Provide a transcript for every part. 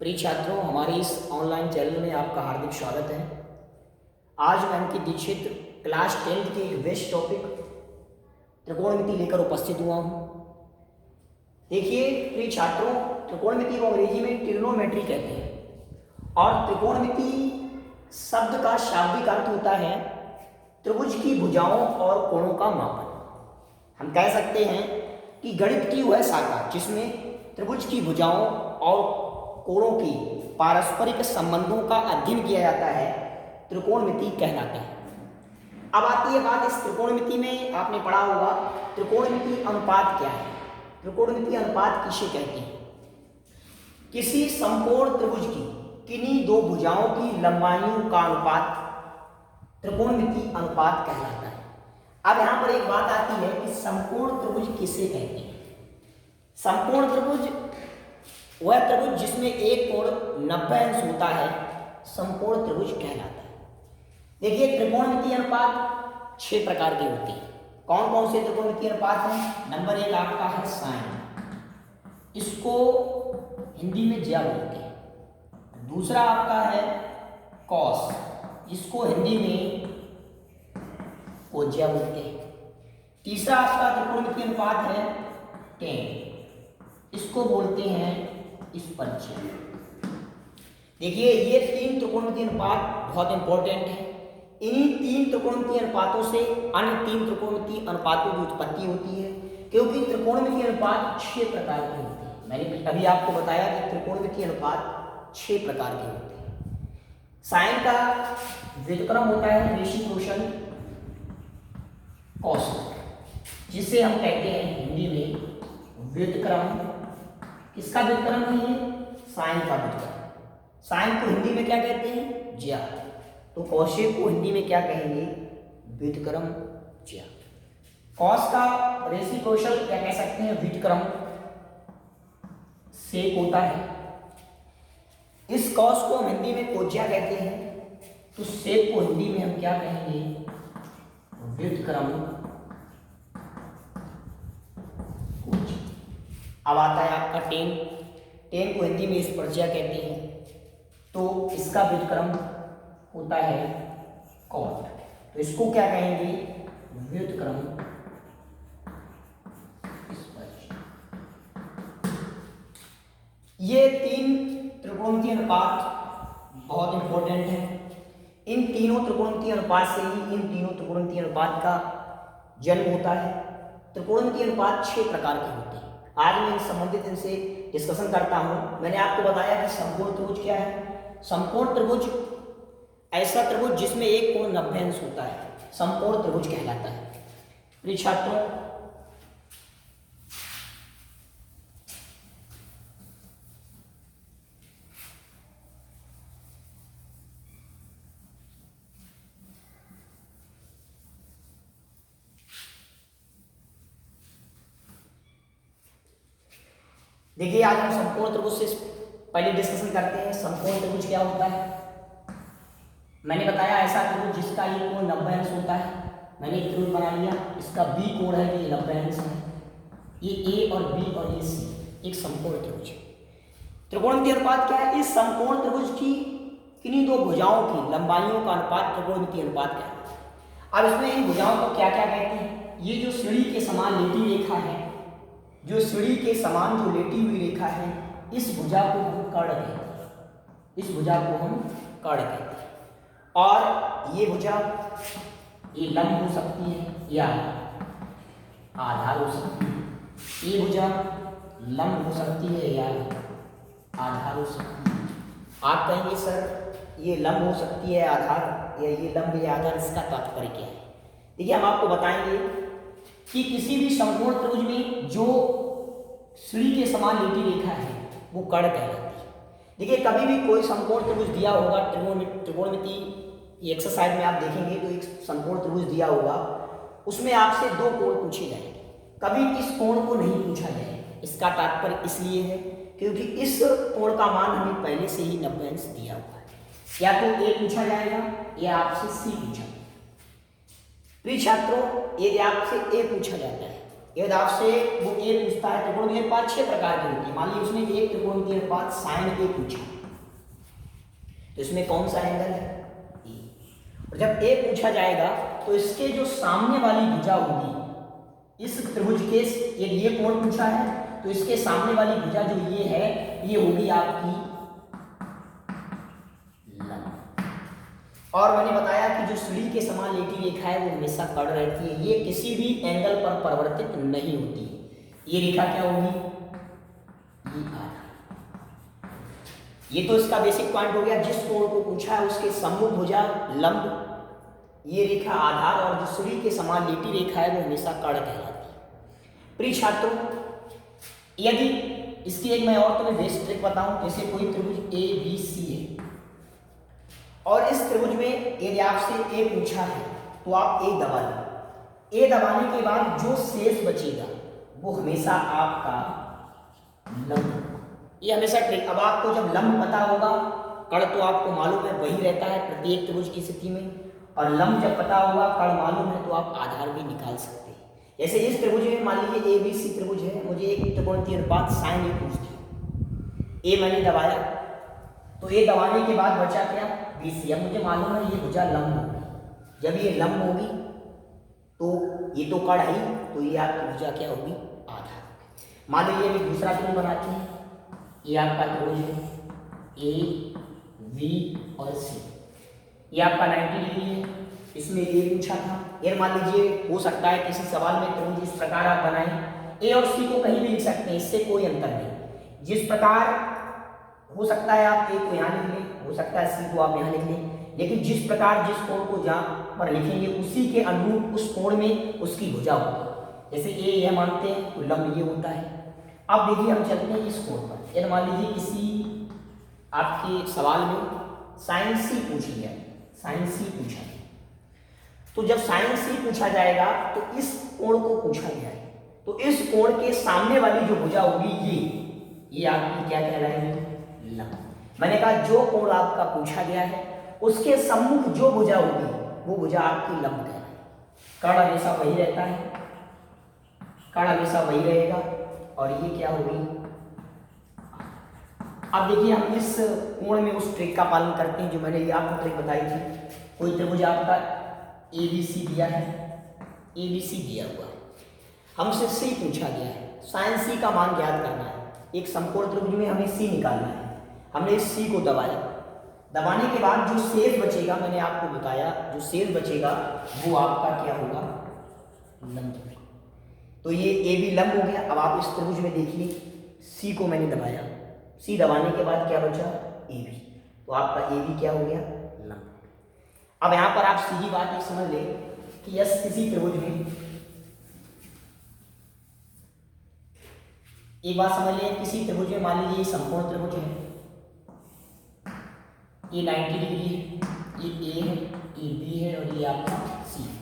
प्रिय छात्रों, हमारे इस ऑनलाइन चैनल में आपका हार्दिक स्वागत है। आज मैं अंकित दीक्षित क्लास 10th के एक बेस्ट टॉपिक त्रिकोणमिति लेकर उपस्थित हुआ हूँ। देखिए प्रिय छात्रों, त्रिकोणमिति को अंग्रेजी में ट्रिग्नोमेट्री कहते हैं और त्रिकोणमिति शब्द का शाब्दिक अर्थ होता है त्रिभुज की भुजाओं और कोणों का मापन। हम कह सकते हैं कि गणित की वह शाखा जिसमें त्रिभुज की भुजाओं और कोणों की पारस्परिक संबंधों का अध्ययन किया जाता है, त्रिकोणमिति कहलाते हैं। अब आती है बात इस त्रिकोणमिति में, आपने पढ़ा होगा त्रिकोणमिति अनुपात क्या है। त्रिकोणमिति अनुपात किसे कहते हैं? किसी समकोण त्रिभुज की किन्हीं दो भुजाओं की लंबाइयों का अनुपात त्रिकोणमिति अनुपात कहलाता है। अब यहां पर एक बात आती है कि समकोण त्रिभुज किसे कहते हैं? समकोण त्रिभुज वह त्रिभुज जिसमें एक कोण 90 अंश होता है, समकोण त्रिभुज कहलाता है। देखिए त्रिकोणमिति अनुपात 6 प्रकार के होते हैं। कौन कौन से त्रिकोणमिति अनुपात हैं? नंबर 1 आपका है साइन, इसको हिंदी में ज्या बोलते हैं। दूसरा आपका है कॉस, जिसको हिंदी में कोज्या बोलते हैं। तीसरा आपका त्रिकोणमिति अनुपात है टेन, इसको बोलते हैं स्पर्शिया। देखिए ये 3 त्रिकोणमिति अनुपात बहुत इंपॉर्टेंट है। इन्हीं 3 त्रिकोणमिति अनुपातों से अन्य 3 त्रिकोणमिति अनुपातों की उत्पत्ति होती है, क्योंकि त्रिकोणमिति अनुपात 6 प्रकार के होते हैं। मैंने अभी आपको बताया कि त्रिकोणमिति अनुपात 6 प्रकार के होते हैं। साइन का व्युत्क्रम होता है रेसिप्रोकल कॉस, जिसे हम कहते हैं हिंदी में व्युत्क्रम। किसका व्युत्क्रम है? साइन का व्युत्क्रम। साइन को हिंदी में क्या कहते हैं? ज्या। तो कौशिक को हिंदी में क्या कहेंगे? व्युत्क्रम ज्या। कॉस का रेसिप्रोकल क्या कह सकते हैं? व्युत्क्रम सेक होता है। इस कॉस को हम हिंदी में कोज्या कहते हैं, तो सेक को हिंदी में हम क्या कहेंगे? व्युत्क्रम। अब आता है आपका टेन। टेन को हिंदी में स्पर्शिया कहते हैं, तो इसका व्युत्क्रम होता है कॉट, तो इसको क्या कहेंगे? व्युत्क्रम स्पर्शिया। ये 3 त्रिकोणमिति अनुपात बहुत इंपॉर्टेंट है। इन तीनों त्रिकोणमिति अनुपात से ही इन तीनों त्रिकोणमिति अनुपात का जन्म होता है। त्रिकोणमिति अनुपात 6 प्रकार के होते हैं। आज मैं संबंधित इनसे डिस्कशन करता हूं। मैंने आपको बताया कि समकोण त्रिभुज क्या है। समकोण त्रिभुज ऐसा त्रिभुज जिसमें एक कोण 90 अंश होता है, समकोण त्रिभुज कहलाता है। प्रिय छात्रों, देखिए आज हम समकोण त्रिभुज से पहले डिस्कशन करते हैं। समकोण त्रिभुज क्या होता है? मैंने बताया ऐसा त्रिभुज जिसका ये कोण 90 अंश होता है। मैंने एक त्रिभुज बना लिया, इसका बी कोण है, ये 90 अंश है। ये ए और बी और ये सी एक समकोण त्रिभुज है। त्रिकोणमिति अनुपात क्या है? इस समकोण त्रिभुज की किन्हीं दो भुजाओं की लंबाइयों का अनुपात त्रिकोणमिति अनुपात क्या है। अब इसमें इन भुजाओं को क्या क्या कहते हैं? ये जो सीढ़ी के समान लेटी रेखा है, जो सीढ़ी के समान जो लेटी हुई रेखा है, इस भुजा को हम कर्ण कहते हैं। इस भुजा को हम कर्ण कहते हैं। और ये भुजा ये लंब हो सकती है या आधार हो सकती है। ये भुजा लंब हो सकती है या आधार हो सकती है। आप कहेंगे सर ये लंब हो सकती है आधार, या ये लंब या आधार, इसका तात्पर्य क्या है? देखिए हम आपको बताएंगे कि किसी भी समकोण त्रिभुज में जो सीढ़ी के समान लेटी रेखा है वो कर्ण कहलाती है। देखिए कभी भी कोई समकोण त्रिभुज दिया होगा, त्रिकोणमिति एक्सरसाइज में आप देखेंगे तो एक समकोण त्रिभुज दिया होगा, उसमें आपसे 2 कोण पूछे जाएंगे। कभी इस कोण को नहीं पूछा जाएगा। इसका तात्पर्य इसलिए है क्योंकि इस कोण का मान हमें पहले से ही 90 अंश दिया हुआ है। या तो ए पूछा जाएगा या आपसे सी पूछा जाएगा। प्रिय छात्रों, यदि आपसे ए पूछा जाता है यदि आपसे वो ए पूछता है त्रिकोणमितीय अनुपात 6 प्रकार के होते हैं, मान लीजिए उसने एक त्रिकोणमितीय अनुपात साइन ए पूछा, तो इसमें कौन सा एंगल है? ए। और जब ए पूछा जाएगा तो इसके जो सामने वाली भुजा होगी इस त्रिभुज के, यदि ये कोण पूछा है तो इसके सामने वाली भुजा जो ये है ये होगी आपकी लंब। और मैंने बताया कि जो सीढ़ी के समान लेटी रेखा है वो हमेशा कड़ रहती है, ये किसी भी एंगल पर परिवर्तित नहीं होती है। ये रेखा क्या होगी? ये आधार। ये तो इसका बेसिक पॉइंट हो गया, जिस कोण को पूछा है उसके सम्मुख भुजा लंब, ये रेखा आधार, और जो सूर्य के समान लेटी रेखा है वो हमेशा कर्ण कहलाती है। प्रिय छात्रों, यदि इसकी एक मैं और तुम्हें बेसिक ट्रिक बताऊं, जैसे कोई त्रिभुज ए बी सी है और इस त्रिभुज में यदि आपसे ए पूछा है तो आप ए दबा लो। ए दबाने के बाद जो शेष बचेगा वो हमेशा आपका लंब, ये हमेशा ट्रिक। अब आपको जब लंब पता होगा, कर्ण तो आपको मालूम है वही रहता है प्रत्येक त्रिभुज की स्थिति में, और लंब जब पता होगा, कर्ण मालूम है, तो आप आधार भी निकाल सकते हैं। जैसे इस त्रिभुज में मान लीजिए ए बी सी त्रिभुज है, मुझे एक त्रिकोणमितीय अनुपात साइन ए पूछ दिया, ए मैंने दबाया, तो ए दबाने के बाद बचा क्या? B C. अब मुझे मालूम है ये भुजा लंब होगी, जब ये लंब होगी तो ये तो कर्ण है, तो ये आपकी भुजा क्या होगी? आधार। मान लीजिए अभी दूसरा त्रिभुज बनाते हैं, ये आपका त्रिभुज है ए बी और सी, ये आपका 90 डिग्री है, इसमें ए पूछा था। ये मान लीजिए हो सकता है किसी सवाल में त्रिभुज इस प्रकार आप बनाएं, ए और सी को कहीं भी लिख सकते हैं, इससे कोई अंतर नहीं। जिस प्रकार हो सकता है आप ए को यहाँ लिख लें, हो सकता है सी को आप यहाँ लिख लें, लेकिन जिस प्रकार जिस कोण को जहाँ पर लिखेंगे उसी के अनुरूप उस कोण में उसकी भुजा होगी। जैसे ए यह मानते हैं तो लंब ये होता है। अब देखिए हम चलते हैं इस कोण पर, यदि मान लीजिए किसी आपके सवाल में साइन सी पूछ लिया, साइन सी पूछा है, तो जब साइन सी पूछा जाएगा तो इस कोण को पूछा गया है, तो इस कोण के सामने वाली जो भुजा होगी ये आपकी क्या कहलाएगी? लंब। मैंने कहा जो कोण आपका पूछा गया है उसके सम्मुख जो भुजा होगी वो भुजा आपकी लंब कहलाएगी। कर्ण हमेशा वही रहता है, कर्ण हमेशा वही रहेगा, और ये क्या होगी? अब देखिए हम इस कोण में उस ट्रिक का पालन करते हैं जो मैंने ये आपको ट्रिक बताई थी। कोई त्रिभुज आपका ए बी सी दिया है, ए बी सी दिया हुआ है, हमसे सी पूछा गया है, साइन सी का मान ज्ञात करना है। एक समकोण त्रिभुज में हमें सी निकालना है, हमने इस सी को दबाया, दबाने के बाद जो शेष बचेगा, मैंने आपको बताया जो शेष बचेगा वो आपका क्या होगा? लंब। तो ये ए बी लंब हो गया। अब आप इस त्रिभुज में देखिए, सी को मैंने दबाया, सी दबाने के बाद क्या बचा? ए बी, तो आपका ए बी क्या हो गया? लंब। अब यहां पर आप सीधी बात ये समझ लें कि यस किसी त्रिभुज में, एक बात समझ लें, किसी त्रिभुज में मान लीजिए समकोण त्रिभुज है, ये 90 डिग्री है, ये ए है, ये बी है और ये आपका सी है।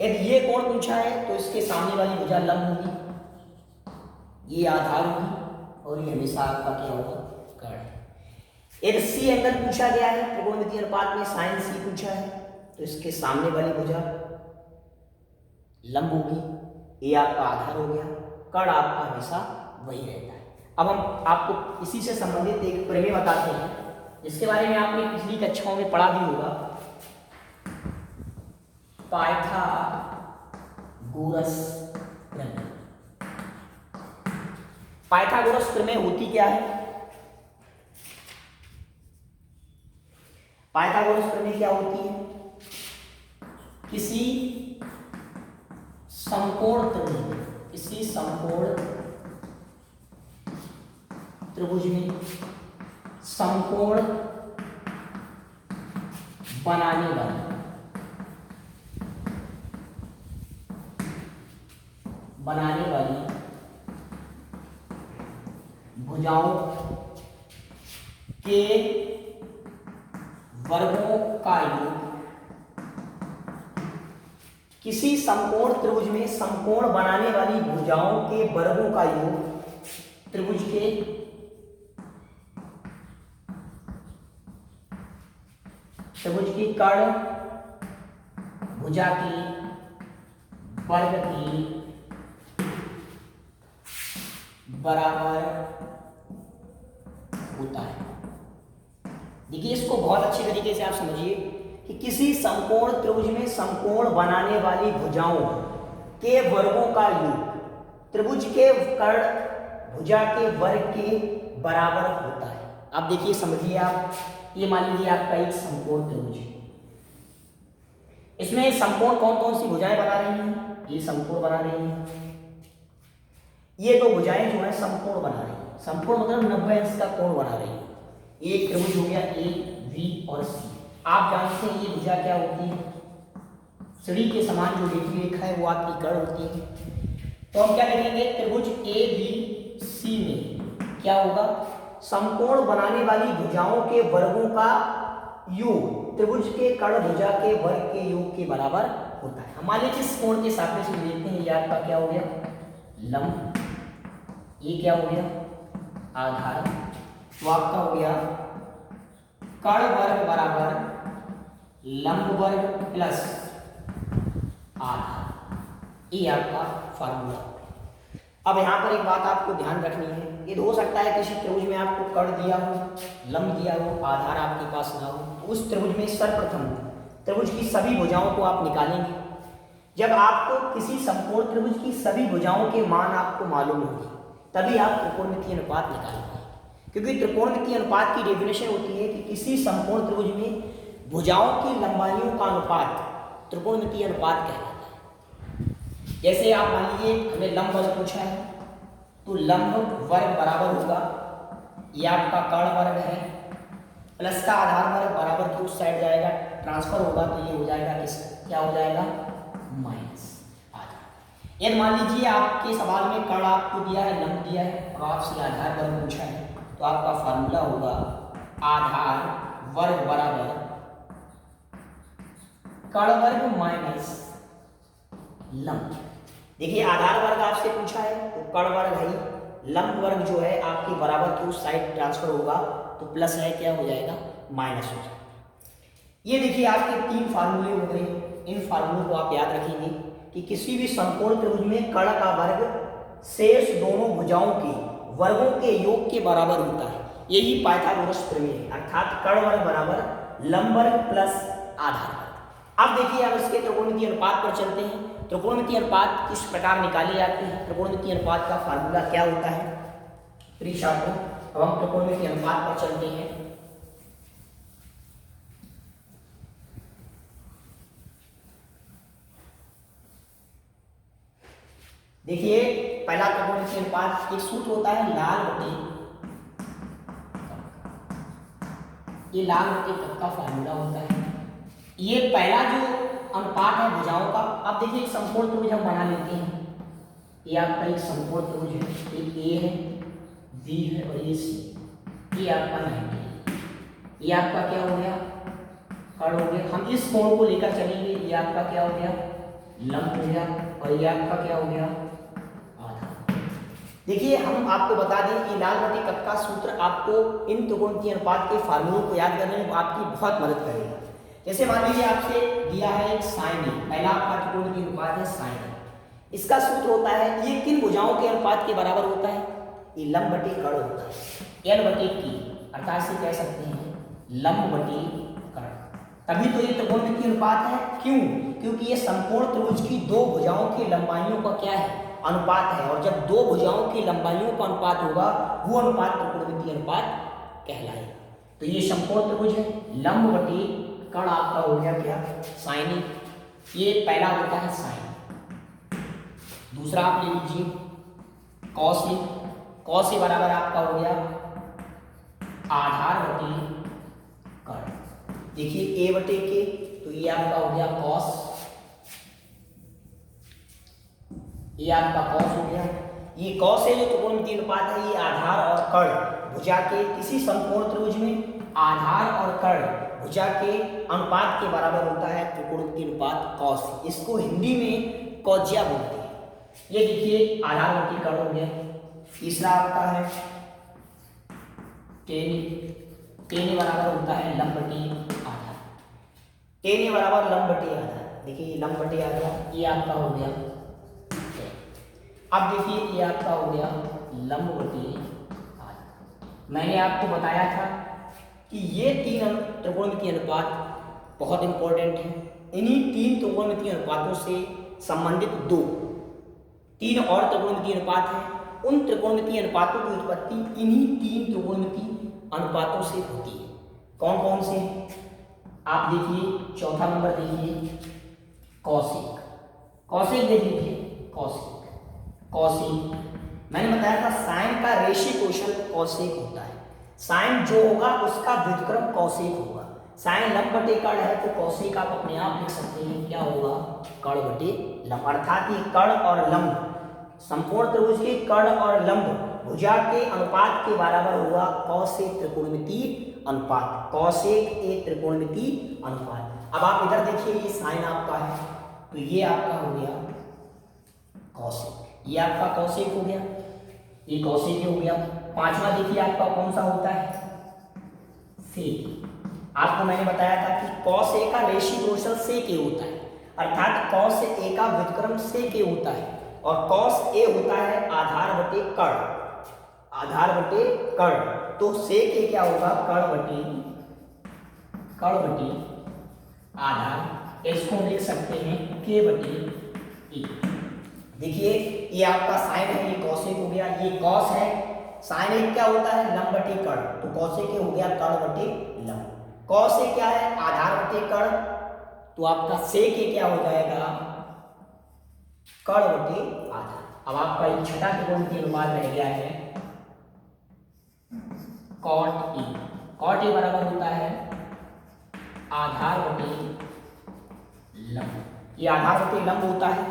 यदि ये कोण पूछा है तो इसके सामने वाली भुजा लंब होगी, ये आधार होगी, और ये हमेशा आपका क्या होगा? कर्ण। यदि सी एंगल पूछा गया है त्रिकोणमितीय अनुपात में, साइन सी पूछा है, तो इसके सामने वाली भुजा लंब होगी, ये आपका आधार हो गया, कर्ण आपका हमेशा वही रहता है। अब हम आपको इसी से संबंधित एक प्रमेय बताते हैं जिसके बारे में आपने पिछली कक्षाओं में पढ़ा भी होगा, पाइथागोरस प्रमेय। पाइथागोरस प्रमेय होती क्या है? पाइथागोरस प्रमेय क्या होती है? किसी समकोण त्रिभुज, किसी समकोण त्रिभुज में समकोण बनाने वाली भुजाओं के वर्गों का योग, किसी समकोण त्रिभुज में समकोण बनाने वाली भुजाओं के वर्गों का योग त्रिभुज की कर्ण भुजा की वर्ग की बराबर होता है। देखिए इसको बहुत अच्छी तरीके से आप समझिए कि किसी समकोण त्रिभुज में समकोण बनाने वाली भुजाओं के वर्गों का योग त्रिभुज के कर्ण भुजा के वर्ग के बराबर होता है। अब देखिए समझिए आप, ये मान लीजिए आपका एक समकोण त्रिभुज है, इसमें समकोण कौन कौन सी भुजाएं बना रही हैं? ये समकोण बना रही हैं, ये दो भुजाएं जो है समकोण बना रही है। समकोण मतलब 90 अंश का कोण बना रही है। एक त्रिभुज हो गया ए बी और सी। आप जानते हैं ये भुजा क्या होती है? सीढ़ी के समान जो रेखी रेखा है वो आपकी कर्ण होती है। तो हम क्या लिखेंगे? त्रिभुज ए बी सी में क्या होगा? समकोण बनाने वाली भुजाओं के वर्गों का योग त्रिभुज के कर्ण भुजा के वर्ग के योग के बराबर होता है। हमारे इस कोण के सापेक्ष में देखते हैं, ये आपका क्या हो गया? लंब। ये क्या हो गया? आधार। तो आपका हो गया कर्ण वर्ग बराबर लंब वर्ग प्लस आधार। ये आपका फार्मूला। अब यहाँ पर एक बात आपको ध्यान रखनी है, ये हो सकता है किसी त्रिभुज में आपको कर्ण दिया हो, लंब दिया हो, आधार आपके पास ना हो। उस त्रिभुज में सर्वप्रथम त्रिभुज की सभी भुजाओं को आप निकालेंगे। जब आपको किसी समकोण त्रिभुज की सभी भुजाओं के मान आपको मालूम होगी तभी आप त्रिकोणमितीय अनुपात निकाल पाएंगे। क्योंकि त्रिकोणमितीय अनुपात की डेफिनेशन होती है कि किसी समकोण त्रिभुज में भुजाओं की लंबाइयों का अनुपात त्रिकोणमितीय अनुपात कहलाता है। जैसे आप मान लीजिए हमें लंब वर्ग पूछा है, तो लंब वर्ग बराबर होगा, ये आपका कर्ण वर्ग है, प्लस का आधार वर्ग बराबर की उस साइड जाएगा, ट्रांसफर होगा तो ये हो जाएगा किस, क्या हो जाएगा? माइनस आधार। यदि मान लीजिए आपके सवाल में कर्ण आपको दिया है, लंब दिया है और आपसे आधार वर्ग पूछा है, तो आपका फार्मूला होगा आधार वर्ग बराबर कर्ण वर्ग माइनस लंब। देखिए आधार वर्ग आपसे पूछा है तो कर्ण वर्ग है, लंब वर्ग जो है आपके बराबर की उस साइड ट्रांसफर होगा तो प्लस है, क्या हो जाएगा? माइनस हो जाएगा। ये देखिए आपके 3 फार्मूले हो गए। इन फार्मूलों को आप याद रखेंगे कि किसी भी समकोण त्रिभुज में कर्ण का वर्ग शेष दोनों भुजाओं के वर्गों के योग के बराबर होता है। यही पाइथागोरस प्रमेय है, अर्थात कर्ण वर्ग बराबर लंब वर्ग प्लस आधार वर्ग। अब देखिए अब इसके त्रिकोणमितीय अनुपात पर चलते हैं। त्रिकोणमितीय अनुपात किस प्रकार निकाले जाते हैं? त्रिकोणमितीय अनुपात का फार्मूला क्या होता है? प्रिय छात्रों, अब हम त्रिकोणमितीय अनुपात पर चलते हैं। देखिए पहला त्रिकोणमितीय अनुपात एक सूत्र होता है लाल बटे, ये लाल बटे कप का फार्मूला होता है। ये पहला जो अनुपात है भुजाओं का। अब देखिए एक समकोण त्रिभुज हम बना लेते हैं। ये आपका एक समकोण त्रिभुज है, एक ए है, बी है और ये सी। ये आपका 90 है। ये आपका क्या हो गया? कर्ण हो गया। हम इस कोण को लेकर चलेंगे, ये आपका क्या हो गया? लंब हो गया और ये आपका क्या हो गया? आधार। देखिए हम आपको बता दें कि लाल बटे कप का सूत्र आपको इन त्रिकोणमितीय अनुपात के फार्मूलों को याद करने में आपकी बहुत मदद करेगा। जैसे मान लीजिए आपसे दिया है एक साइन ए, पहला आपका त्रिकोणमितीय अनुपात है साइन ए। इसका सूत्र होता है, ये किन भुजाओं के अनुपात के बराबर होता है? ये लंब बटे कर्ण होता है, एल बटे की, अर्थात से कह सकते हैं लंब बटे कर्ण। तभी तो ये त्रिकोणमितीय अनुपात है। क्यों? क्योंकि ये समकोण त्रिभुज की दो भुजाओं की लंबाइयों का क्या है? अनुपात है। और जब दो भुजाओं की लंबाइयों का अनुपात होगा वो अनुपात त्रिकोणमितीय अनुपात कहलाएगा। तो ये समकोण त्रिभुज है, लंब बटे कर्ण आपका हो गया क्या? साइन ए। ये पहला होता है साइन। दूसरा आप ले लीजिए कॉस ए। कॉस ए बराबर आपका हो गया आधार बटे कर्ण। देखिए ए बटे के, तो ये आपका हो गया कॉस, ये आपका कॉस हो गया। ये कॉस है जो त्रिकोणमितीय अनुपात है, ये आधार और कर्ण भुजा के किसी समकोण त्रिभुज में आधार और कर्ण भुजा के अनुपात के बराबर होता है त्रिकोणमितीय अनुपात कॉस। इसको हिंदी में कौजिया बोलते हैं। ये देखिए आधार बटे कर्ण हो गया। तीसरा आपका है टेन। टेन बराबर होता है लंब बटे आधार। टेन बराबर लंब बटे आधार। देखिए लंब बटे आधार, ये आपका हो गया। अब देखिए ये आपका हो गया लंब बटे आधार। मैंने आपको बताया था कि ये तीन त्रिकोणमितीय अनुपात बहुत इंपॉर्टेंट है। इन्हीं तीन त्रिकोणमितीय अनुपातों से संबंधित तीन और त्रिकोणमितीय अनुपात हैं। उन त्रिकोणमितीय अनुपातों की उत्पत्ति इन्हीं तीन त्रिकोणमितीय अनुपातों से होती है। कौन कौन से? आप देखिए, चौथा नंबर देखिए, कौशिक। कौशिक देख लीजिए, कौशिक मैंने बताया था साइन का रेशी कौशल कौशिक होता है। साइन जो होगा उसका व्युत्क्रम कौशिक होगा। साइन लंब बटे कर्ण है तो कौशिक आप अपने आप लिख सकते हैं, क्या होगा? कर्ण बटे लंब। अर्थात ये कर्ण और लंब, संपूर्ण त्रिभुज के कर्ण और लंब भुजा के अनुपात के बराबर होगा कौशिक त्रिकोणमितीय अनुपात। कौशिक एक त्रिकोणमितीय अनुपात। अब आप इधर देखिए, ये साइन आपका है तो ये आपका हो गया कौशिक, ये आपका कौशिक हो गया, ये कौशिक हो गया। पांचवा देखिए आपका कौन सा होता है? सेक। आपको मैंने बताया था कि कॉस ए का रेशी कौशल सेक ए होता है, अर्थात कॉस ए का व्युत्क्रम सेक ए होता है और कॉस ए होता है आधार बटे कर्ण। आधार बटे कर्ण, तो सेक ए क्या होगा? कर्ण बटे आधार। इसको हम लिख सकते हैं के बटे ए। देखिए, ये आपका साइन है, ये कौशिक हो गया, ये कॉस है। साइन एक क्या होता है? लंब बटे कर्ण, तो कौशिक हो गया कर्ण बटे लंब। कॉस ए क्या है? आधार बटे कर्ण, तो आपका सेक ए क्या हो जाएगा? कर्ण बटे आधार। अब आपका एक छठा त्रिकोणमितीय अनुपात रह गया है कॉट ए। कॉट ए बराबर होता है आधार बटे लंब। ये आधार बटे लंब होता है,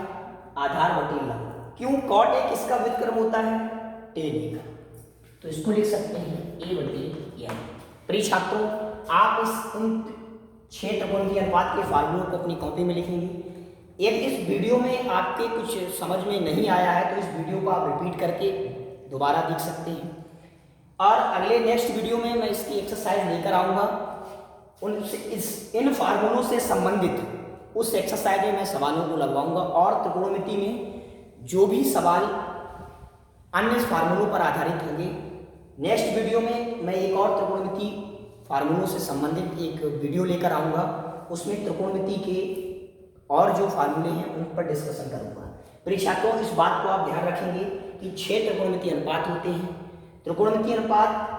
आधार बटे लंब। क्यों? कॉट ए किसका व्युत्क्रम होता है? टेन ए का, तो इसको लिख सकते हैं ए बटे एन। प्रिय छात्रों, आप इन 6 त्रिकोणमितीय अनुपात के फार्मूलों को अपनी कॉपी में लिखेंगे। यदि इस वीडियो में आपके कुछ समझ में नहीं आया है तो इस वीडियो को आप रिपीट करके दोबारा देख सकते हैं, और अगले नेक्स्ट वीडियो में मैं इसकी एक्सरसाइज लेकर आऊँगा। इन फार्मूलों से संबंधित उस एक्सरसाइज में मैं सवालों को लगवाऊंगा, और त्रिकोणमिति में जो भी सवाल अन्य फार्मूलों पर आधारित होंगे, नेक्स्ट वीडियो में मैं एक और त्रिकोणमिति फार्मूलों से संबंधित एक वीडियो लेकर आऊँगा। उसमें त्रिकोणमिति के और जो फार्मूले हैं उन पर डिस्कशन करूँगा। प्रिय छात्रों, इस बात को आप ध्यान रखेंगे कि 6 त्रिकोणमितीय अनुपात होते हैं। त्रिकोणमितीय अनुपात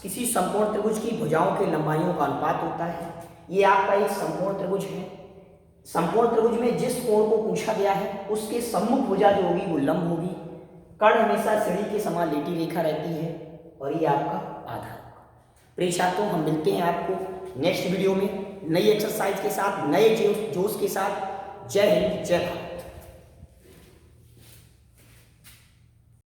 किसी संपूर्ण त्रिभुज की भुजाओं के लंबाइयों का अनुपात होता है। ये आपका एक संपूर्ण त्रिभुज है। संपूर्ण त्रिभुज में जिस कोण को पूछा गया है उसके सम्मुख भुजा जो होगी वो लंब होगी। कर्ण हमेशा सीढ़ी के समान लेटी रेखा रहती है, और ये आपका आधार। प्रिय छात्रों, हम मिलते हैं आपको नेक्स्ट वीडियो में नई एक्सरसाइज के साथ, नए जोश के साथ। जय हिंद, जय भारत।